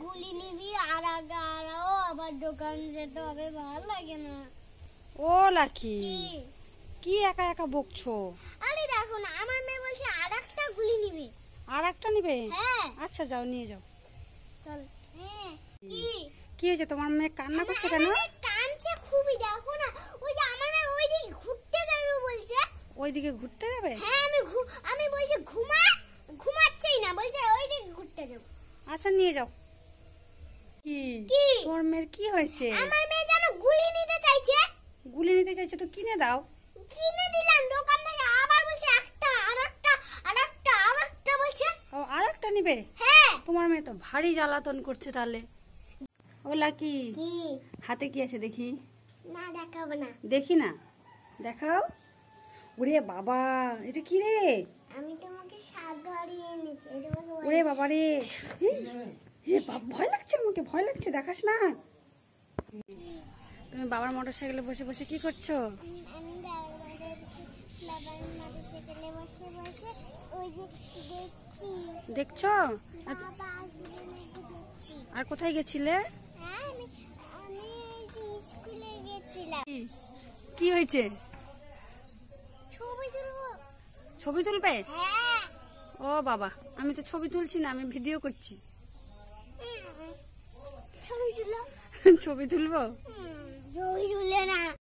গুলি নিবি আর আগাও আবার দোকান যেতে হবে, ভালো লাগে না। ও লাকি, কি একা একা বকছো? আরে দেখো না, আমার মেয়ে বলছে আর একটা গুলি নিবে। আর একটা নিবে? হ্যাঁ। আচ্ছা যাও, নিয়ে যাও। চল। হ্যাঁ। কি হয়েছে, তোমার মেয়ে কান্না করছে কেন? কাঁদছে খুবই, দেখো না। ওই যে আমার মেয়ে ওইদিকে ঘুরতে যাবে বলছে। ওইদিকে ঘুরতে যাবে? হ্যাঁ, আমি বলছি ঘুমাচ্ছেই না, বলছে ওইদিকে ঘুরতে যাব। আচ্ছা নিয়ে যাও। কি তোমার মেয়ের কি হয়েছে? আমার মেয়ে যেন গুলি নিতে চাইছে। গুলি নিতে চাইছে তো কিনে দাও। কিনে দিলাম দোকান থেকে, আবার বলছে একটা আরেকটা বলছে। ও আরেকটা নিবে? হ্যাঁ। তোমার মেয়ে তো ভারী জ্বালাতন করছে তাহলে। ও লাকি, কি হাতে কি আছে দেখি? না, দেখাবো না। দেখি না, দেখাও। ওরে বাবা, এটা কি রে? আমি তোমাকে শাক ধরিয়ে এনেছি। ওরে বাবা রে, ভয় লাগছে, আমাকে ভয় লাগছে, দেখাস না। তুমি বাবার মোটরসাইকেলে বসে বসে কি করছো? আমি বাবার মোটরসাইকেলে বসে বসে ওই যে দেখছো? আর কোথায় গেছিলে? হ্যাঁ, আমি স্কুলে গেছিলাম। কি হয়েছে? ছবি তুলবো। ছবি তুলবে? হ্যাঁ। ও বাবা, আমি তো ছবি তুলছি না, আমি ভিডিও করছি। ছবি তুলো। ছবি তুলবো? ছবি তুলে না।